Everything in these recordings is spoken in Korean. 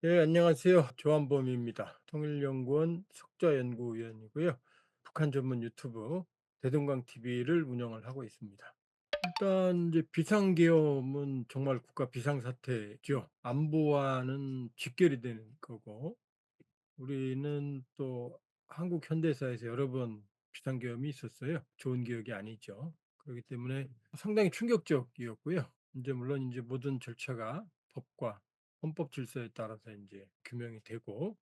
예, 안녕하세요. 조한범입니다. 통일연구원 석좌연구위원이고요. 북한 전문 유튜브 대동강 TV를 운영을 하고 있습니다. 일단 이제 비상계엄은 정말 국가 비상사태죠. 안보와는 직결이 되는 거고, 우리는 또 한국 현대사에서 여러 번 비상계엄이 있었어요. 좋은 기억이 아니죠. 그렇기 때문에 상당히 충격적이었고요. 이제 물론 이제 모든 절차가 법과 헌법 질서에 따라서 이제 규명이 되고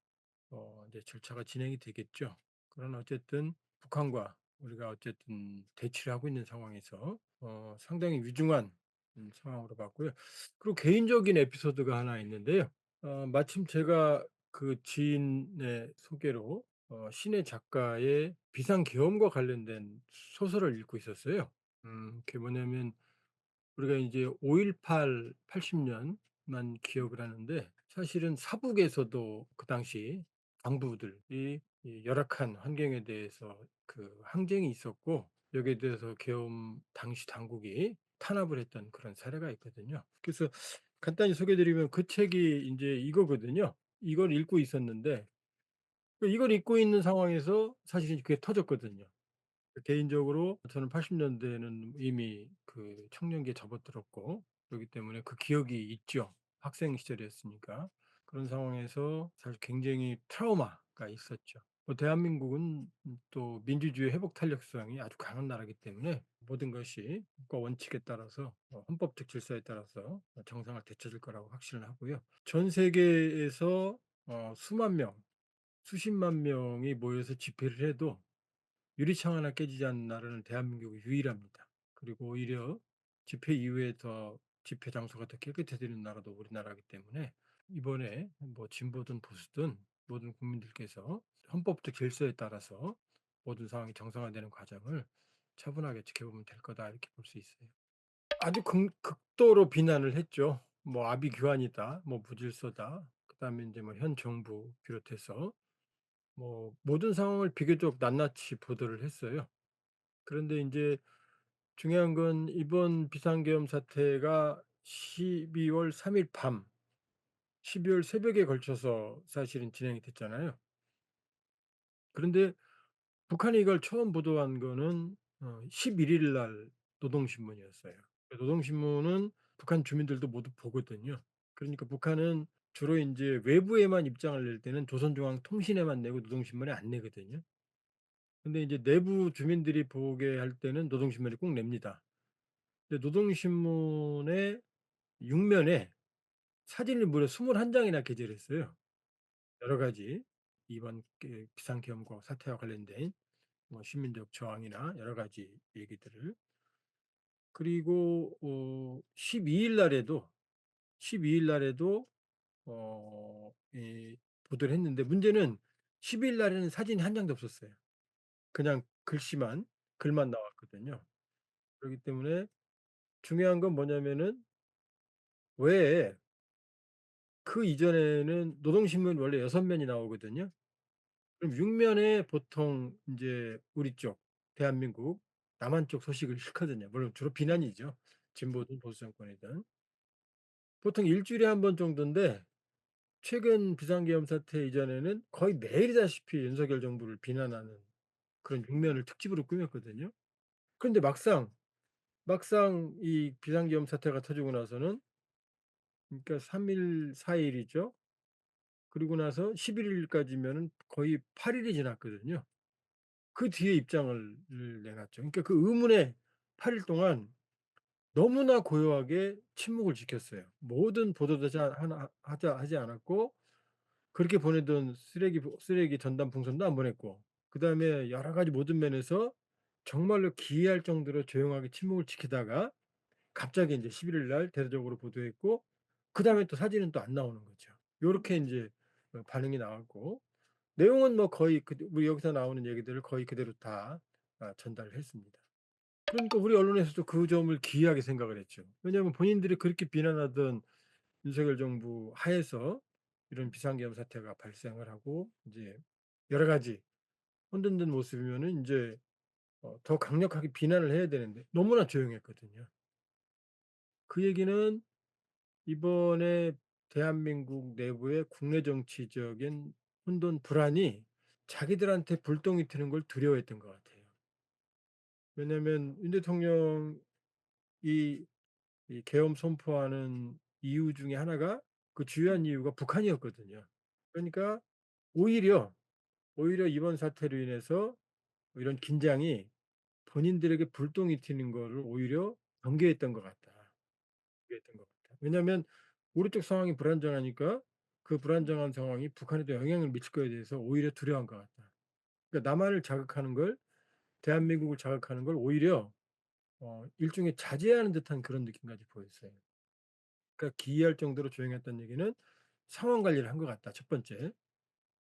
이제 절차가 진행이 되겠죠. 그러나 어쨌든 북한과 우리가 어쨌든 대치를 하고 있는 상황에서 상당히 위중한 상황으로 봤고요. 그리고 개인적인 에피소드가 하나 있는데요. 마침 제가 그 지인의 소개로 신의 작가의 비상계엄과 관련된 소설을 읽고 있었어요. 그게 뭐냐면 우리가 이제 5.18 80년만 기억을 하는데 사실은 사북에서도 그 당시 당부들이 이 열악한 환경에 대해서 그 항쟁이 있었고 여기에 대해서 계엄 당시 당국이 탄압을 했던 그런 사례가 있거든요. 그래서 간단히 소개해 드리면 그 책이 인제 이거거든요. 이걸 읽고 있었는데 이걸 읽고 있는 상황에서 사실은 그게 터졌거든요. 개인적으로 저는 80 년대에는 이미 그 청년기에 접어들었고 그렇기 때문에 그 기억이 있죠. 학생 시절이었으니까. 그런 상황에서 사실 굉장히 트라우마가 있었죠. 대한민국은 또 민주주의 회복 탄력성이 아주 강한 나라이기 때문에 모든 것이 국가 원칙에 따라서 헌법적 질서에 따라서 정상을 되찾을 거라고 확신을 하고요. 전 세계에서 수만 명, 수십만 명이 모여서 집회를 해도 유리창 하나 깨지지 않는 나라는 대한민국이 유일합니다. 그리고 오히려 집회 이후에 더 집회 장소가 더 깨끗해지는 나라도 우리나라이기 때문에 이번에 뭐 진보든 보수든 모든 국민들께서 헌법적 질서에 따라서 모든 상황이 정상화되는 과정을 차분하게 지켜보면 될 거다 이렇게 볼 수 있어요. 아주 극도로 비난을 했죠. 뭐 아비규환이다, 뭐 무질서다. 그다음에 이제 뭐 현 정부 비롯해서 뭐 모든 상황을 비교적 낱낱이 보도를 했어요. 그런데 인제 중요한 건 이번 비상계엄 사태가 12월 3일 밤 12월 새벽에 걸쳐서 사실은 진행이 됐잖아요. 그런데 북한이 이걸 처음 보도한 거는 11일 날 노동신문이었어요. 노동신문은 북한 주민들도 모두 보거든요. 그러니까 북한은 주로 인제 외부에만 입장을 낼 때는 조선중앙통신에만 내고 노동신문에 안 내거든요. 근데 이제 내부 주민들이 보게 할 때는 노동신문에 꼭 냅니다. 근데 노동신문의 6면에 사진을 무려 21 장이나 게재를 했어요. 여러 가지 이번 비상계엄과 사태와 관련된 뭐 시민적 저항이나 여러 가지 얘기들을. 그리고 12일 날에도 12일 날에도 이 보도를 했는데 문제는 12일 날에는 사진이 한 장도 없었어요. 그냥 글만 나왔거든요. 그렇기 때문에 중요한 건 뭐냐면은 왜 그 이전에는 노동신문 원래 6 면이 나오거든요. 그럼 6 면에 보통 인제 우리 쪽 대한민국 남한 쪽 소식을 싫거든요. 물론 주로 비난이죠. 진보든 보수 정권이든. 보통 1 주일에 한 번 정도인데 최근 비상계엄 사태 이전에는 거의 매일이다시피 윤석열 정부를 비난하는 그런 6 면을 특집으로 꾸몄거든요. 그런데 막상 이 비상계엄 사태가 터지고 나서는 그러니까 3 일, 4 일이죠. 그리고 나서 11 일까지면은 거의 8 일이 지났거든요. 그 뒤에 입장을 내놨죠. 그러니까 그 의문의 8일 동안 너무나 고요하게 침묵을 지켰어요. 모든 보도도 하지 않았고 그렇게 보내던 쓰레기 전단 풍선도 안 보냈고 그다음에 여러 가지 모든 면에서 정말로 기이할 정도로 조용하게 침묵을 지키다가 갑자기 인제 11일 날 대대적으로 보도했고 그다음에 또 사진은 또 안 나오는 거죠. 요렇게 인제 반응이 나왔고 내용은 뭐 거의 우리 여기서 나오는 얘기들을 거의 그대로 다 전달을 했습니다. 그러니까 우리 언론에서도 그 점을 기이하게 생각을 했죠. 왜냐하면 본인들이 그렇게 비난하던 윤석열 정부 하에서 이런 비상계엄 사태가 발생을 하고 인제 여러 가지 혼돈된 모습이면은 인제 더 강력하게 비난을 해야 되는데 너무나 조용했거든요. 그 얘기는 이번에 대한민국 내부의 국내 정치적인 혼돈 불안이 자기들한테 불똥이 튀는 걸 두려워했던 것 같아요. 왜냐하면 윤 대통령이 이 계엄 선포하는 이유 중에 하나가 그 주요한 이유가 북한이었거든요. 그러니까 오히려, 오히려 이번 사태로 인해서 이런 긴장이 본인들에게 불똥이 튀는 거를 오히려 경계했던 것 같다. 경계했던 것 같다. 왜냐하면 우리 쪽 상황이 불안정하니까 그 불안정한 상황이 북한에도 영향을 미칠 거에 대해서 오히려 두려워한 것 같다. 그러니까 남한을 자극하는 걸, 대한민국을 자극하는 걸 오히려 일종의 자제하는 듯한 그런 느낌까지 보였어요. 그러니까 기이할 정도로 조용했다는 얘기는 상황 관리를 한 것 같다, 첫 번째.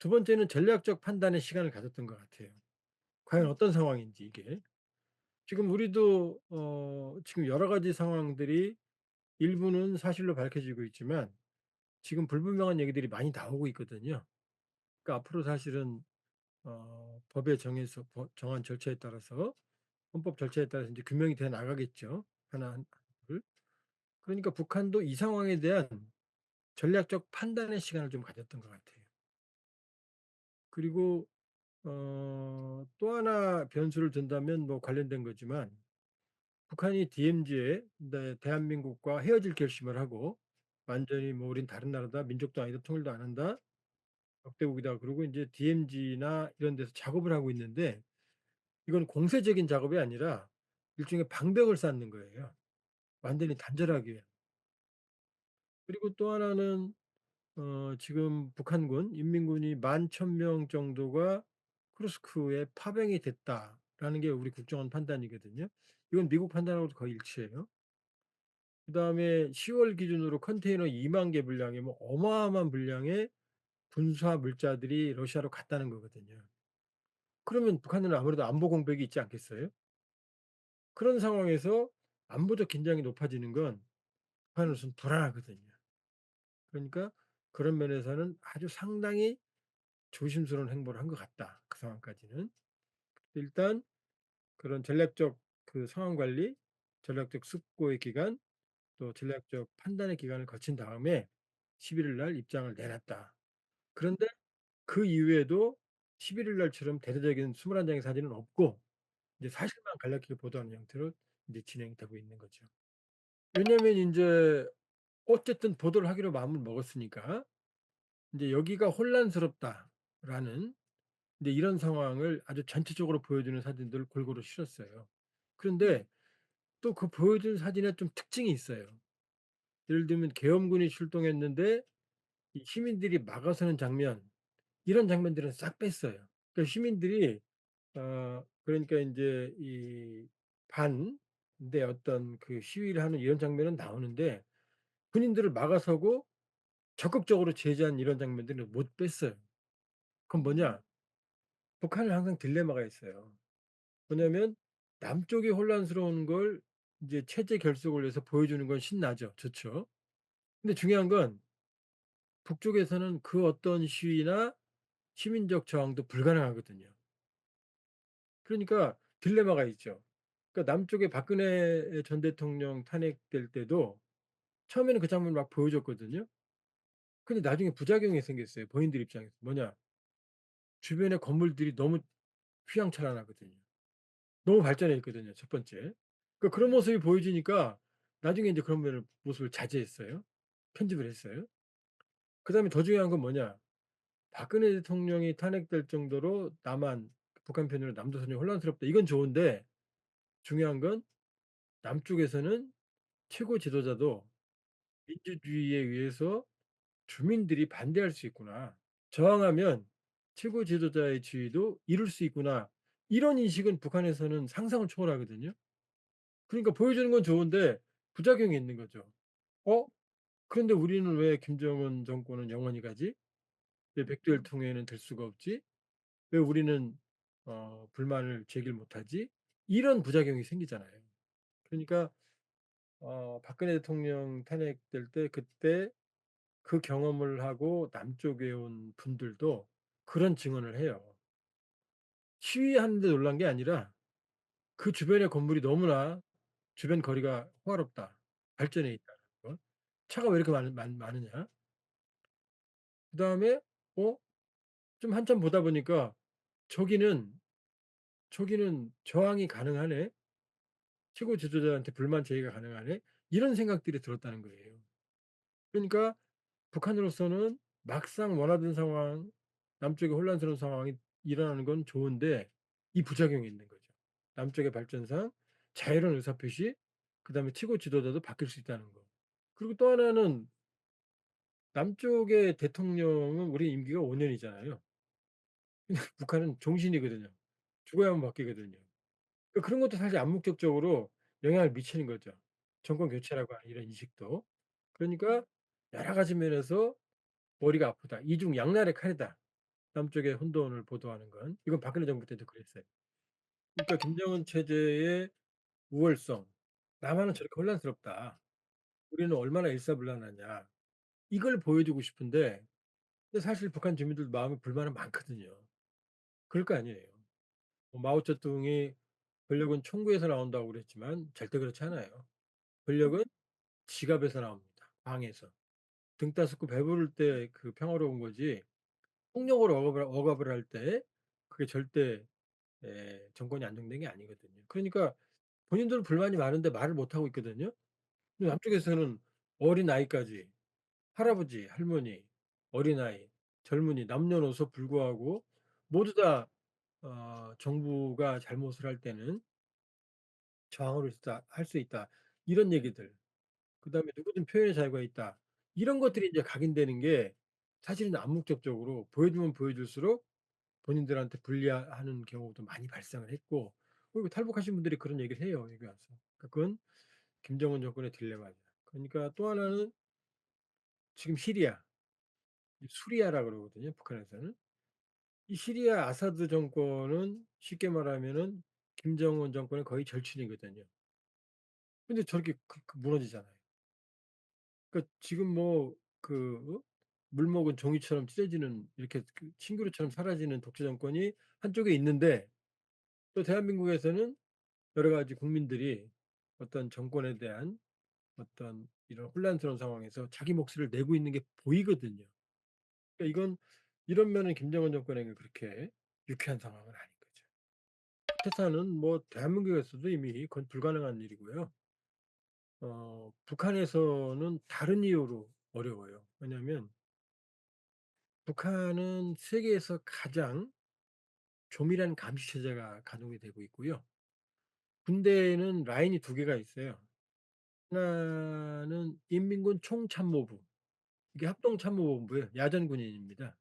두 번째는 전략적 판단의 시간을 가졌던 것 같아요. 과연 어떤 상황인지 이게. 지금 우리도 지금 여러 가지 상황들이 일부는 사실로 밝혀지고 있지만 지금 불분명한 얘기들이 많이 나오고 있거든요. 그러니까 앞으로 사실은 법에 정해서 정한 절차에 따라서, 헌법 절차에 따라서 인제 규명이 돼 나가겠죠, 하나 둘. 그러니까 북한도 이 상황에 대한 전략적 판단의 시간을 좀 가졌던 것 같아요. 그리고 또 하나 변수를 든다면 뭐 관련된 거지만 북한이 DMZ에 네 대한민국과 헤어질 결심을 하고 완전히 뭐 "우린 다른 나라다. 민족도 아니다. 통일도 안 한다. 적대국이다." 그러고 인제 DMZ나 이런 데서 작업을 하고 있는데 이건 공세적인 작업이 아니라 일종의 방벽을 쌓는 거예요, 완전히 단절하기. 그리고 또 하나는 지금 북한군 인민군이 11,000명 정도가 쿠르스크에 파병이 됐다라는 게 우리 국정원 판단이거든요. 이건 미국 판단하고도 거의 일치해요. 그다음에 10월 기준으로 컨테이너 2만 개 분량의 뭐 어마어마한 분량의 군사 물자들이 러시아로 갔다는 거거든요. 그러면 북한은 아무래도 안보 공백이 있지 않겠어요? 그런 상황에서 안보적 긴장이 높아지는 건 북한으로서는 불안하거든요. 그러니까 그런 면에서는 아주 상당히 조심스러운 행보를 한 것 같다, 그 상황까지는. 일단 그런 전략적 그 상황 관리, 전략적 숙고의 기간, 또 전략적 판단의 기간을 거친 다음에 11일 날 입장을 내놨다. 그런데 그 이후에도 11일 날처럼 대대적인 21 장의 사진은 없고 이제 사실만 간략하게 보도하는 형태로 이제 진행이 되고 있는 거죠. 왜냐하면 인제 어쨌든 보도를 하기로 마음을 먹었으니까 인제 '여기가 혼란스럽다.'라는 인제 이런 상황을 아주 전체적으로 보여주는 사진들을 골고루 실었어요. 그런데 또 그 보여준 사진에 좀 특징이 있어요. 예를 들면 계엄군이 출동했는데 이 시민들이 막아서는 장면, 이런 장면들은 싹 뺐어요. 그러니까 시민들이 그러니까 인제 이 반대 어떤 그 시위를 하는 이런 장면은 나오는데 군인들을 막아서고 적극적으로 제지하는 이런 장면들은 못 뺐어요. 그건 뭐냐? 북한은 항상 딜레마가 있어요. 뭐냐면 남쪽이 혼란스러운 걸 이제 체제 결속을 위해서 보여주는 건 신나죠. 좋죠. 근데 중요한 건 북쪽에서는 그 어떤 시위나 시민적 저항도 불가능하거든요. 그러니까 딜레마가 있죠. 그러니까 남쪽에 박근혜 전 대통령 탄핵될 때도 처음에는 그 장면을 막 보여줬거든요. 근데 나중에 부작용이 생겼어요, 본인들 입장에서. 뭐냐? 주변의 건물들이 너무 휘황찬란하거든요. 너무 발전해 있거든요, 첫 번째. 그러니까 그런 모습이 보여지니까 나중에 인제 그런 면을 모습을 자제했어요. 편집을 했어요. 그다음에 더 중요한 건 뭐냐? 박근혜 대통령이 탄핵될 정도로 남한 북한 편으로 남조선이 혼란스럽다. 이건 좋은데 중요한 건 남쪽에서는 최고 지도자도 민주주의에 의해서 주민들이 반대할 수 있구나. 저항하면 최고 지도자의 지위도 잃을 수 있구나. 이런 인식은 북한에서는 상상을 초월하거든요. 그러니까 보여주는 건 좋은데 부작용이 있는 거죠. 어? 그런데 우리는 왜 김정은 정권은 영원히 가지? 왜 백두혈 통해는 될 수가 없지? 왜 우리는 불만을 제기를 못하지? 이런 부작용이 생기잖아요. 그러니까 박근혜 대통령 탄핵될 때 그때 그 경험을 하고 남쪽에 온 분들도 그런 증언을 해요. 시위하는 데 놀란 게 아니라 그 주변의 건물이 너무나 주변 거리가 호화롭다. 발전해 있다는 거. 차가 왜 이렇게 많으냐? 그다음에 어 좀 한참 보다 보니까 '저기는 저항이 가능하네. 최고 지도자한테 불만 제기가 가능하네.' 이런 생각들이 들었다는 거예요. 그러니까 북한으로서는 막상 원하던 상황, 남쪽에 혼란스러운 상황이 일어나는 건 좋은데 이 부작용이 있는 거죠. 남쪽의 발전상 자유로운 의사표시, 그다음에 최고 지도자도 바뀔 수 있다는 거. 그리고 또 하나는 남쪽의 대통령은 우리 임기가 5 년이잖아요. 근데 북한은 종신이거든요. 죽어야만 바뀌거든요. 그런 것도 사실 암묵적적으로 영향을 미치는 거죠. 정권 교체라고 하는 이런 인식도. 그러니까 여러 가지 면에서 머리가 아프다. 이중 양날의 칼이다. 남쪽의 혼돈을 보도하는 건. 이건 박근혜 정부 때도 그랬어요. 그러니까 김정은 체제의 우월성, '남한은 저렇게 혼란스럽다. 우리는 얼마나 일사불란하냐.' 이걸 보여주고 싶은데 근데 사실 북한 주민들도 마음에 불만은 많거든요. 그럴 거 아니에요. 뭐 마오쩌둥이 "권력은 총구에서 나온다."고 그랬지만 절대 그렇지 않아요. 권력은 지갑에서 나옵니다, 방에서. 등 따스고 배부를 때 그 평화로운 거지 폭력으로 억압을 할 때 그게 절대 정권이 안정된 게 아니거든요. 그러니까 본인들은 불만이 많은데 말을 못 하고 있거든요. 근데 남쪽에서는 어린아이까지 할아버지, 할머니, 어린아이, 젊은이 남녀노소 불구하고 모두 다 정부가 잘못을 할 때는 저항을 할 수 있다. 이런 얘기들. 그다음에 누구든 표현의 자유가 있다. 이런 것들이 인제 각인되는 게 사실은 암묵적적으로 보여주면 보여줄수록 본인들한테 불리하는 경우도 많이 발생을 했고 그리고 탈북하신 분들이 그런 얘기를 해요, 여기 와서. 그러니까 그건 김정은 정권의 딜레마죠. 그러니까 또 하나는 지금 시리아, 이 수리아라 그러거든요, 북한에서는. 이 시리아 아사드 정권은 쉽게 말하면은 김정은 정권의 거의 절친이거든요. 근데 저렇게 무너지잖아요. 그러니까 지금 뭐 물 먹은 종이처럼 찢어지는 이렇게 싱그루처럼 사라지는 독재 정권이 한쪽에 있는데 또 대한민국에서는 여러 가지 국민들이 어떤 정권에 대한 어떤 이런 혼란스러운 상황에서 자기 목소리를 내고 있는 게 보이거든요. 그러니까 이건 이런 면은 김정은 정권에게 그렇게 유쾌한 상황은 아닌 거죠. 쿠데타는 뭐 대한민국에서도 이미 그건 불가능한 일이고요. 북한에서는 다른 이유로 어려워요. 왜냐하면 북한은 세계에서 가장 조밀한 감시 체제가 가동이 되고 있고요. 군대에는 라인이 2 개가 있어요. 하나는 인민군 총참모부. 이게 합동참모본부예요. 야전 군인입니다.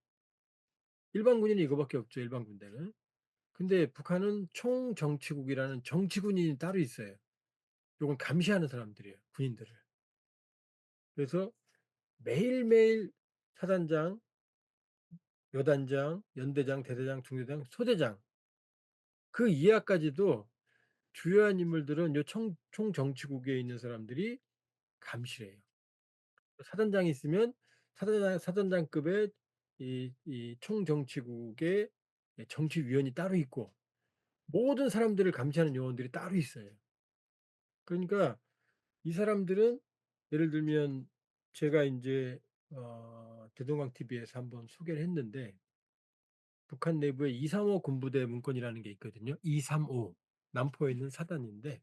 일반 군인은 이거밖에 없죠, 일반 군대는. 근데 북한은 총정치국이라는 정치 군인이 따로 있어요. 요건 감시하는 사람들이에요, 군인들을. 그래서 매일매일 사단장, 여단장, 연대장, 대대장, 중대장, 소대장 그 이하까지도 주요한 인물들은 요 총정치국에 있는 사람들이 감시를 해요. 사단장이 있으면 사단장급의 이 총정치국의 정치위원이 따로 있고 모든 사람들을 감시하는 요원들이 따로 있어요. 그러니까 이 사람들은 예를 들면 제가 인제 대동강 TV에서 한번 소개를 했는데 북한 내부에 235 군부대 문건이라는 게 있거든요. 235 남포에 있는 사단인데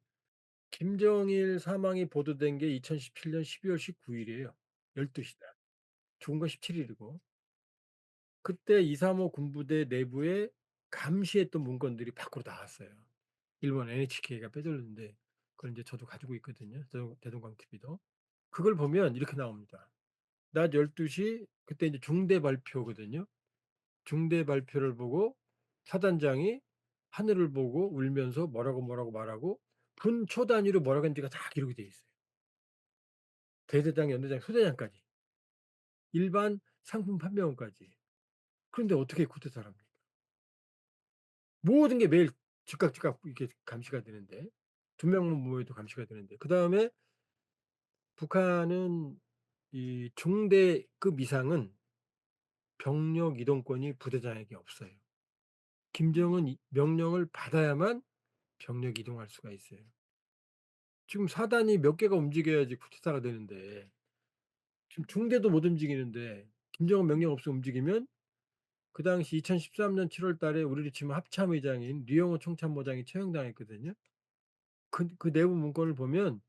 김정일 사망이 보도된 게 2017년 12월 19 일이에요. 12 시다. 죽은 건 17 일이고. 그때 235 군부대 내부에 감시했던 문건들이 밖으로 나왔어요. 일본 NHK가 빼돌렸는데 그걸 인제 저도 가지고 있거든요, 대동강 TV도. 그걸 보면 이렇게 나옵니다. 낮 12시 그때 인제 중대 발표거든요. 중대 발표를 보고 사단장이 하늘을 보고 울면서 뭐라고 말하고 분 초 단위로 뭐라고 했는지가 다 기록이 돼 있어요. 대대장, 연대장, 소대장까지. 일반 상품 판매원까지. 그런데 어떻게 쿠데타를 합니까? 모든 게 매일 즉각 이렇게 감시가 되는데 둔명문 모여도 감시가 되는데 그다음에 북한은 이 중대급 이상은 병력 이동권이 부대장에게 없어요. 김정은 이 명령을 받아야만 병력 이동할 수가 있어요. 지금 사단이 몇 개가 움직여야지 쿠데타가 되는데 지금 중대도 못 움직이는데 김정은 명령 없이 움직이면 그 당시 2013년 7월 달에 우리로 치면 합참의장인 류영호 총참모장이 처형당했거든요. 그 내부 문건을 보면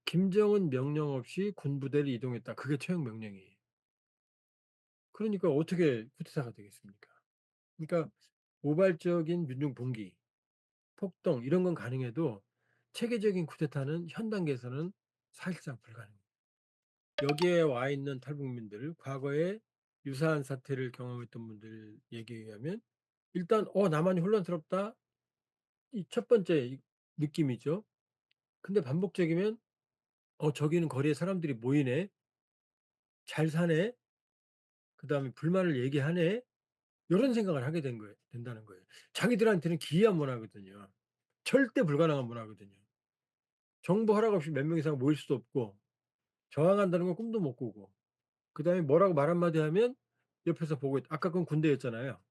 "김정은 명령 없이 군부대를 이동했다." 그게 처형 명령이에요. 그러니까 어떻게 쿠데타가 되겠습니까? 그러니까 우발적인 민중 봉기, 폭동 이런 건 가능해도 체계적인 쿠데타는 현 단계에서는 사실상 불가능합니다. 여기에 와 있는 탈북민들 과거에 유사한 사태를 경험했던 분들 얘기에 의하면 일단 '나만이 혼란스럽다.' 이 첫 번째 느낌이죠. 근데 반복적이면 저기는 거리에 사람들이 모이네. 잘 사네. 그다음에 불만을 얘기하네.' 요런 생각을 하게 된다는 거예요. 자기들한테는 기이한 문화거든요. 절대 불가능한 문화거든요. 정부 허락 없이 몇 명 이상 모일 수도 없고 저항한다는 건 꿈도 못 꾸고 그다음에 뭐라고 말 한마디 하면 옆에서 보고 아까 그건 군대였잖아요.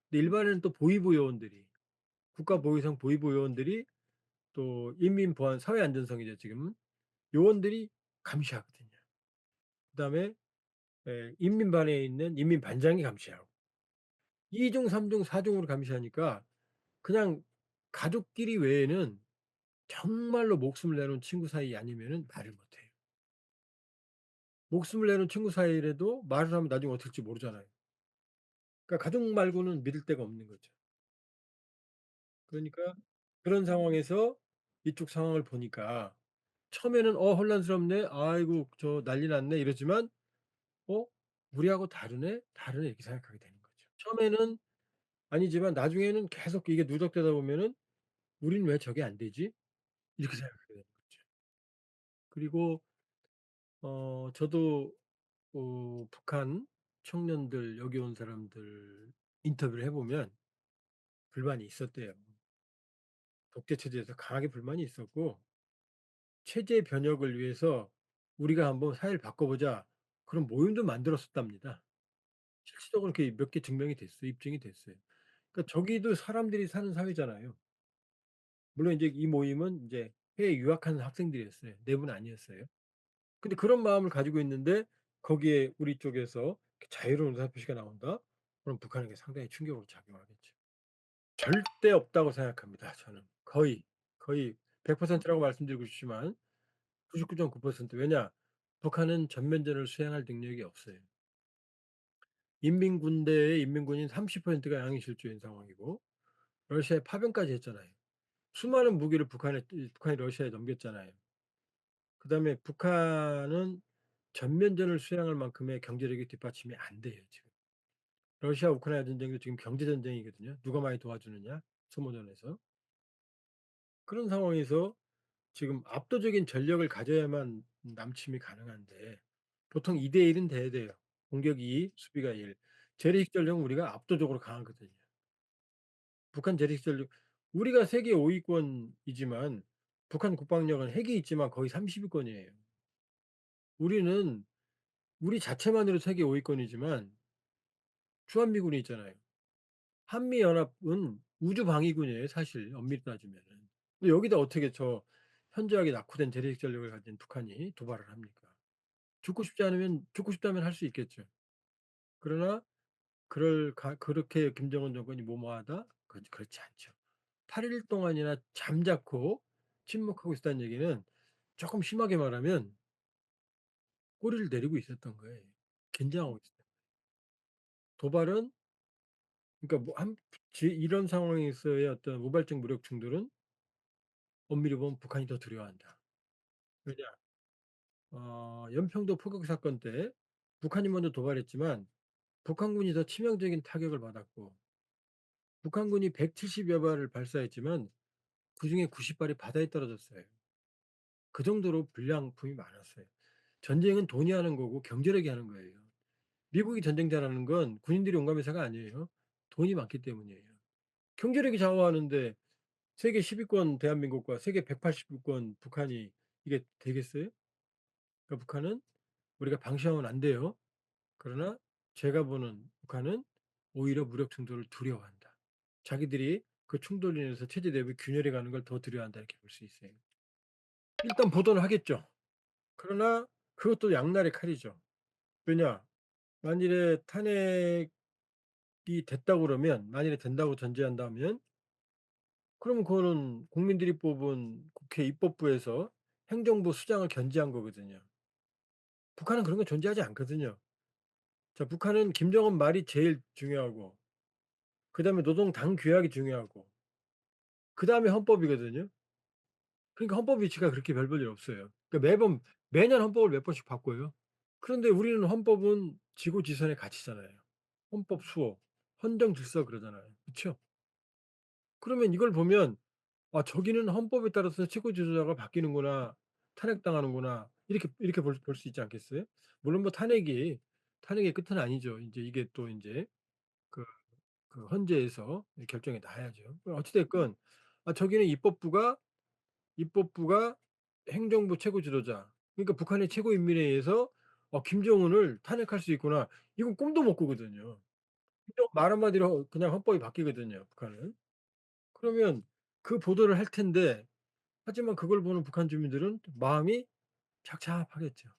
근데 일반에는 또 보위부 요원들이 국가보위성 보위부 요원들이 또 인민보안 사회안전성이죠 지금은. 요원들이 감시하거든요. 그다음에 인민반에 있는 인민반장이 감시하고 2 중, 3 중, 4 중으로 감시하니까 그냥 가족끼리 외에는 정말로 목숨을 내놓은 친구 사이 아니면은 말을 못 해요. 목숨을 내놓은 친구 사이라도 말을 하면 나중에 어떻게 될지 모르잖아요. 그러니까 가족 말고는 믿을 데가 없는 거죠. 그러니까 그런 상황에서 이쪽 상황을 보니까 처음에는 '혼란스럽네. 아이고 저 난리 났네.' 이러지만 '어 우리하고 다르네, 다르네.' 이렇게 생각하게 되는 거죠. 처음에는 아니지만 나중에는 계속 이게 누적되다 보면은 '우리는 왜 저게 안 되지?' 이렇게 생각하게 되는 거죠. 그리고 저도 북한 청년들 여기 온 사람들 인터뷰를 해 보면 불만이 있었대요. 독재 체제에서 강하게 불만이 있었고 체제 변혁을 위해서 "우리가 한번 사회를 바꿔보자." 그런 모임도 만들었었답니다. 실질적으로 이렇게 몇 개 증명이 됐어요. 입증이 됐어요. 그러니까 저기도 사람들이 사는 사회잖아요. 물론 인제 이 모임은 인제 해외에 유학하는 학생들이었어요. 내부는 아니었어요. 근데 그런 마음을 가지고 있는데 거기에 우리 쪽에서 이렇게 자유로운 의사표시가 나온다? 그럼 북한에게 상당히 충격으로 작용하겠죠. 절대 없다고 생각합니다 저는. 거의 100% 라고 말씀드리고 싶지만 99.9% 왜냐? 북한은 전면전을 수행할 능력이 없어요. 인민군대의 인민군인 30%가 양이 실조인 상황이고 러시아에 파병까지 했잖아요. 수많은 무기를 북한이 러시아에 넘겼잖아요. 그다음에 북한은 전면전을 수행할 만큼의 경제력이 뒷받침이 안 돼요 지금. 러시아 우크라이나 전쟁도 지금 경제 전쟁이거든요. 누가 많이 도와주느냐 소모전에서. 그런 상황에서 지금 압도적인 전력을 가져야만 남침이 가능한데 보통 2대 1은 돼야 돼요. 공격이 2, 수비가 1. 재래식 전력은 우리가 압도적으로 강하거든요. 북한 재래식 전력 우리가 세계 5 위권이지만 북한 국방력은 핵이 있지만 거의 30 위권이에요. 우리는 우리 자체만으로 세계 5 위권이지만 주한미군이 있잖아요. 한미연합은 우주방위군이에요 사실 엄밀히 따지면은. 근데 여기다 어떻게 저 현저하게 낙후된 재래식 전력을 가진 북한이 도발을 합니까? 죽고 싶다면 할 수 있겠죠. 그러나 그렇게 김정은 정권이 무모하다? 그렇지 않죠. 8일 동안이나 잠자코 침묵하고 있었다는 얘기는 쪼끔 심하게 말하면 꼬리를 내리고 있었던 거예요. 긴장하고 있었다. 도발은 그러니까 뭐 이런 상황에서의 어떤 우발적 무력 충돌은 엄밀히 보면 북한이 더 두려워한다. 왜냐? 연평도 포격 사건 때 북한이 먼저 도발했지만 북한군이 더 치명적인 타격을 받았고 북한군이 170여 발을 발사했지만 그중에 90 발이 바다에 떨어졌어요. 그 정도로 불량품이 많았어요. 전쟁은 돈이 하는 거고 경제력이 하는 거예요. 미국이 전쟁 잘하는 건 군인들이 용감해서가 아니에요. 돈이 많기 때문이에요. 경제력이 좌우하는데 세계 10 위권 대한민국과 세계 180 위권 북한이 이게 되겠어요? 그러니까 북한은 우리가 방심하면 안 돼요. 그러나 제가 보는 북한은 오히려 무력 충돌을 두려워한다. 자기들이 그 충돌로 인해서 체제 내부이 균열해 가는 걸 더 두려워한다 이렇게 볼 수 있어요. 일단 보도는 하겠죠. 그러나 그것도 양날의 칼이죠. 왜냐? 만일에 탄핵이 됐다고 그러면, 만일에 된다고 전제한다면, 그러면 그거는 국민들이 뽑은 국회 입법부에서 행정부 수장을 견제한 거거든요. 북한은 그런 거 존재하지 않거든요. 자, 북한은 김정은 말이 제일 중요하고, 그다음에 노동 당 규약이 중요하고, 그다음에 헌법이거든요. 그러니까 헌법 위치가 그렇게 별 볼 일 없어요. 그러니까 매년 헌법을 몇 번씩 바꿔요. 그런데 우리는 헌법은 지고지선의 가치잖아요. 헌법 수호, 헌정 질서 그러잖아요. 그쵸? 그러면 이걸 보면 '아, 저기는 헌법에 따라서 최고 지도자가 바뀌는구나. 탄핵당하는구나.' 이렇게 볼 수 있지 않겠어요? 물론 뭐 탄핵의 끝은 아니죠. 인제 이게 또 인제 그 헌재에서 결정이 나야죠. 어찌 됐건 저기는 입법부가 행정부 최고 지도자, 그러니까 북한의 최고인민회의에서 '김정은을 탄핵할 수 있구나.' 이건 꿈도 못 꾸거든요. 김정은 말 한마디로 그냥 헌법이 바뀌거든요, 북한은. 그러면 그 보도를 할 텐데, 하지만 그걸 보는 북한 주민들은 마음이 착잡하겠죠.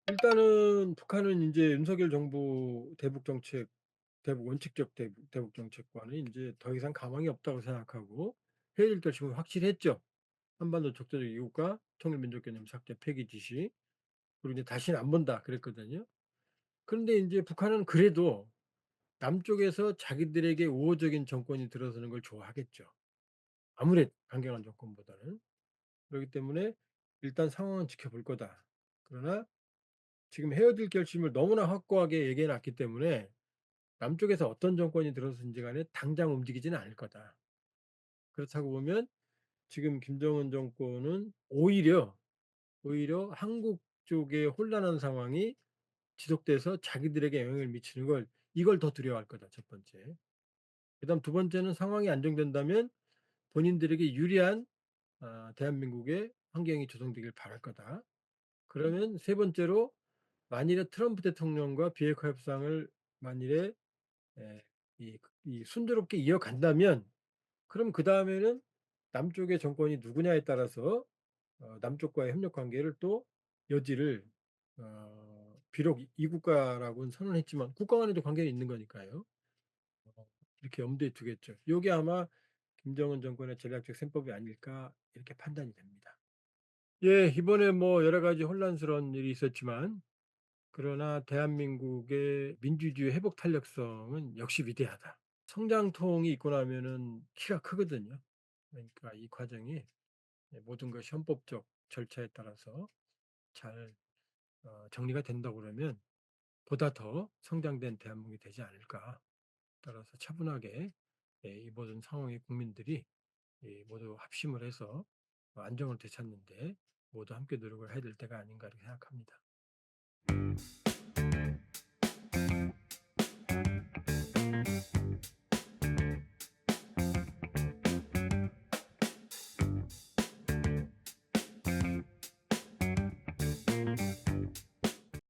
일단은 북한은 인제 윤석열 정부 대북 원칙적 대북 정책과는 인제 더 이상 가망이 없다고 생각하고 헤어질 결심을 확실히 했죠. 한반도 적대적 이웃과 통일민족개념 삭제 폐기 지시, 그리고 이제 "다시는 안 본다." 그랬거든요. 그런데 인제 북한은 그래도 남쪽에서 자기들에게 우호적인 정권이 들어서는 걸 좋아하겠죠, 아무리 강경한 정권보다는. 그러기 때문에 '일단 상황은 지켜볼 거다.' 그러나 지금 헤어질 결심을 너무나 확고하게 얘기해 놨기 때문에 남쪽에서 어떤 정권이 들어서든지 간에 당장 움직이지는 않을 거다. 그렇다고 보면 지금 김정은 정권은 오히려 한국 쪽의 혼란한 상황이 지속돼서 자기들에게 영향을 미치는 걸, 이걸 더 두려워할 거다, 첫 번째. 그다음 두 번째는 상황이 안정된다면 본인들에게 유리한 대한민국의 환경이 조성되길 바랄 거다. 그러면 세 번째로, 만일에 트럼프 대통령과 비핵화 협상을 만일에 예 이 순조롭게 이어간다면, 그럼 그다음에는 남쪽의 정권이 누구냐에 따라서 남쪽과의 협력 관계를 또 여지를, 비록 이국가라고는 선언했지만 국가 간에도 관계는 있는 거니까요. 이렇게 염두에 두겠죠. 요게 아마 '김정은 정권의 전략적 셈법이 아닐까.' 이렇게 판단이 됩니다. 예. 이번에 뭐 여러 가지 혼란스러운 일이 있었지만, 그러나 대한민국의 민주주의 회복 탄력성은 역시 위대하다. 성장통이 있고 나면은 키가 크거든요. 그러니까 이 과정이 모든 것이 헌법적 절차에 따라서 잘 정리가 된다고 그러면 보다 더 성장된 대한민국이 되지 않을까. 따라서 차분하게 이 모든 상황의 국민들이 모두 합심을 해서 안정을 되찾는 데 모두 함께 노력을 해야 될 때가 아닌가 이렇게 생각합니다.